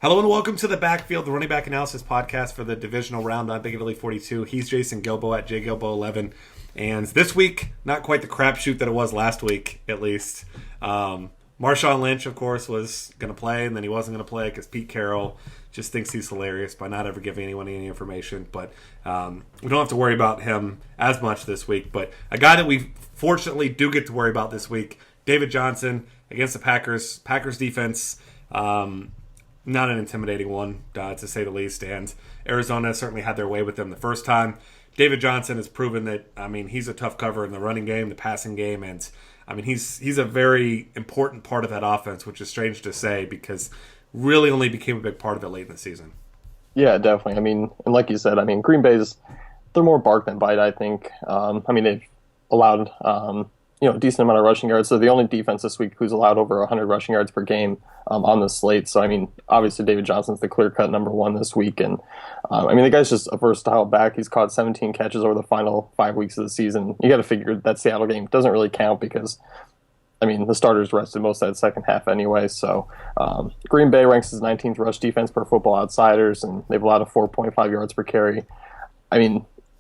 Hello and welcome to the Backfield, the running back analysis podcast for the divisional round on Big Italy 42. He's Jason Gilbo at JGilbo11. And this week, not quite the crapshoot that it was last week, at least. Marshawn Lynch, of course, was going to play, and then he wasn't going to play because Pete Carroll just thinks he's hilarious by not ever giving anyone any information. But we don't have to worry about him as much this week. But a guy that we fortunately do get to worry about this week, David Johnson against the Packers. Packers defense, not an intimidating one, to say the least. And Arizona certainly had their way with them the first time. David Johnson has proven that, he's a tough cover in the running game, the passing game, and he's a very important part of that offense, which is strange to say because really only became a big part of it late in the season. Yeah, definitely. And like you said, Green Bay's, they're more bark than bite, I think. They've allowed, a decent amount of rushing yards. So the only defense this week who's allowed over 100 rushing yards per game on the slate. So, obviously David Johnson's the clear-cut number one this week. And, the guy's just a versatile back. He's caught 17 catches over the final 5 weeks of the season. You got to figure that Seattle game doesn't really count because, the starters rested most of that second half anyway. So Green Bay ranks as 19th rush defense per Football Outsiders, and they've allowed a 4.5 yards per carry.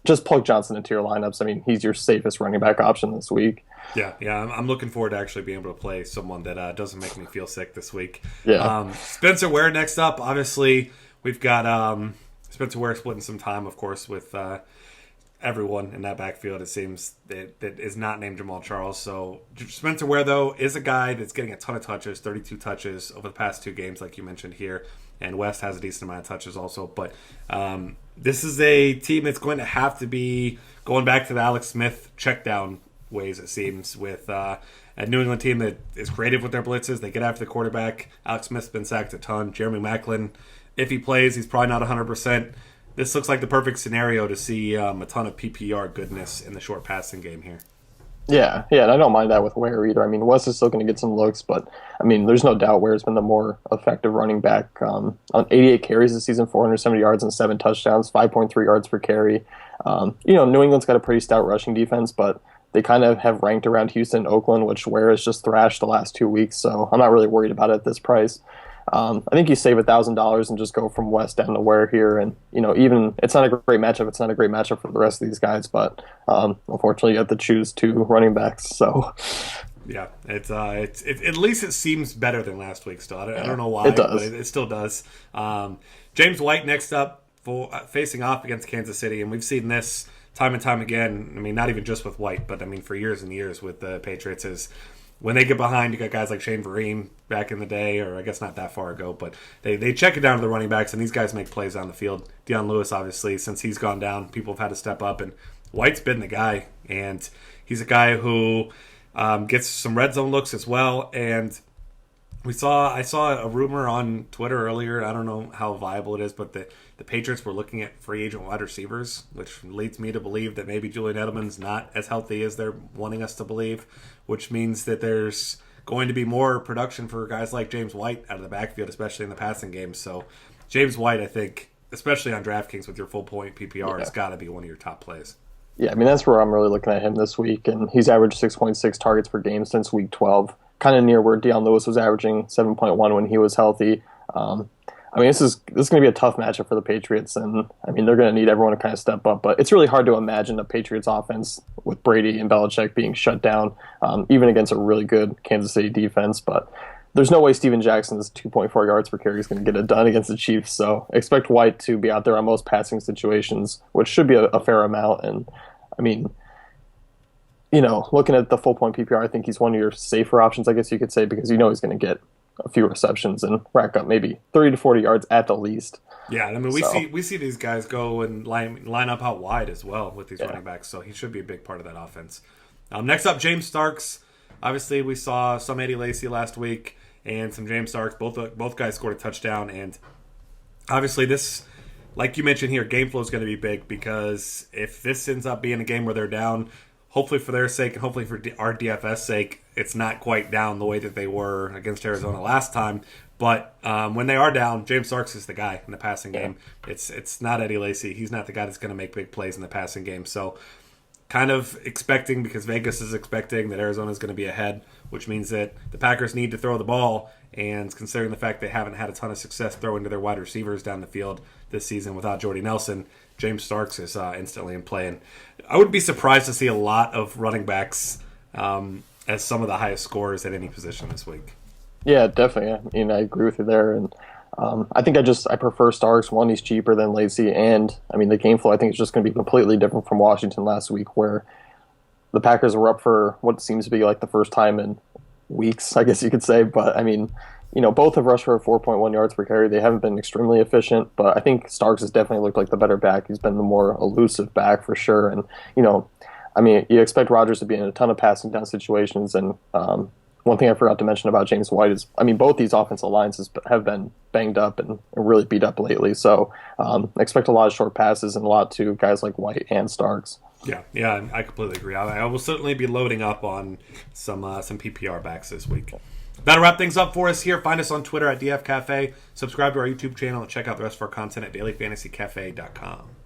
Just plug Johnson into your lineups. He's your safest running back option this week. Yeah, I'm looking forward to actually being able to play someone that doesn't make me feel sick this week. Yeah. Spencer Ware next up. Obviously, we've got Spencer Ware splitting some time, of course, with everyone in that backfield, it seems, that is not named Jamal Charles. So Spencer Ware, though, is a guy that's getting a ton of touches, 32 touches over the past 2 games, like you mentioned here. And West has a decent amount of touches also. But this is a team that's going to have to be going back to the Alex Smith check down ways, it seems, with a New England team that is creative with their blitzes. They get after the quarterback. Alex Smith's been sacked a ton. Jeremy Maclin, if he plays, he's probably not 100%. This looks like the perfect scenario to see a ton of PPR goodness in the short passing game here. Yeah, and I don't mind that with Ware either. West is still going to get some looks, but, there's no doubt Ware's been the more effective running back. On 88 carries this season, 470 yards and 7 touchdowns, 5.3 yards per carry. New England's got a pretty stout rushing defense, but they kind of have ranked around Houston and Oakland, which Ware has just thrashed the last 2 weeks, so I'm not really worried about it at this price. I think you save $1,000 and just go from West down to Ware here, and even it's not a great matchup. It's not a great matchup for the rest of these guys, but unfortunately, you have to choose 2 running backs. So yeah, it's at least it seems better than last week. Still, I don't know why, it does. But it still does. James White next up for facing off against Kansas City, and we've seen this time and time again. Not even just with White, but for years and years with the Patriots is. When they get behind, you got guys like Shane Vereen back in the day, or I guess not that far ago, but they check it down to the running backs, and these guys make plays on the field. Deion Lewis, obviously, since he's gone down, people have had to step up, and White's been the guy, and he's a guy who gets some red zone looks as well, and I saw a rumor on Twitter earlier, I don't know how viable it is, but the Patriots were looking at free agent wide receivers, which leads me to believe that maybe Julian Edelman's not as healthy as they're wanting us to believe, which means that there's going to be more production for guys like James White out of the backfield, especially in the passing game. So James White, I think, especially on DraftKings with your full point PPR, has got to be one of your top plays. Yeah, that's where I'm really looking at him this week, and he's averaged 6.6 targets per game since week 12. Kind of near where Deion Lewis was averaging 7.1 when he was healthy. This is going to be a tough matchup for the Patriots, and they're going to need everyone to kind of step up. But it's really hard to imagine a Patriots offense with Brady and Belichick being shut down, even against a really good Kansas City defense. But there's no way Steven Jackson's 2.4 yards per carry is going to get it done against the Chiefs. So expect White to be out there on most passing situations, which should be a fair amount. And looking at the full point PPR, I think he's one of your safer options, I guess you could say, because he's going to get a few receptions and rack up maybe 30 to 40 yards at the least. Yeah, we see these guys go and line up out wide as well with these running backs, so he should be a big part of that offense. Next up, James Starks. Obviously, we saw some Eddie Lacy last week and some James Starks. Both guys scored a touchdown, and obviously this, like you mentioned here, game flow is going to be big because if this ends up being a game where they're down, hopefully for their sake and hopefully for our DFS sake, it's not quite down the way that they were against Arizona last time. But when they are down, James Starks is the guy in the passing game. It's not Eddie Lacy. He's not the guy that's going to make big plays in the passing game. So kind of expecting, because Vegas is expecting that Arizona is going to be ahead which means that the Packers need to throw the ball. And considering the fact they haven't had a ton of success throwing to their wide receivers down the field this season without Jordy Nelson, James Starks is instantly in play. And I would be surprised to see a lot of running backs as some of the highest scorers at any position this week. Yeah, definitely. I mean, I agree with you there. And I think I prefer Starks. One, he's cheaper than Lacy. And, I mean, the game flow, I think, is just going to be completely different from Washington last week, where the Packers were up for what seems to be like the first time in weeks, I guess you could say. But, I mean, both have rushed for 4.1 yards per carry. They haven't been extremely efficient, but I think Starks has definitely looked like the better back. He's been the more elusive back for sure. And, I mean, you expect Rodgers to be in a ton of passing down situations. And one thing I forgot to mention about James White is, I mean, both these offensive lines have been banged up and really beat up lately. So expect a lot of short passes and a lot to guys like White and Starks. Yeah, I completely agree. I will certainly be loading up on some PPR backs this week. That'll wrap things up for us here. Find us on Twitter at DF Cafe. Subscribe to our YouTube channel and check out the rest of our content at dailyfantasycafe.com.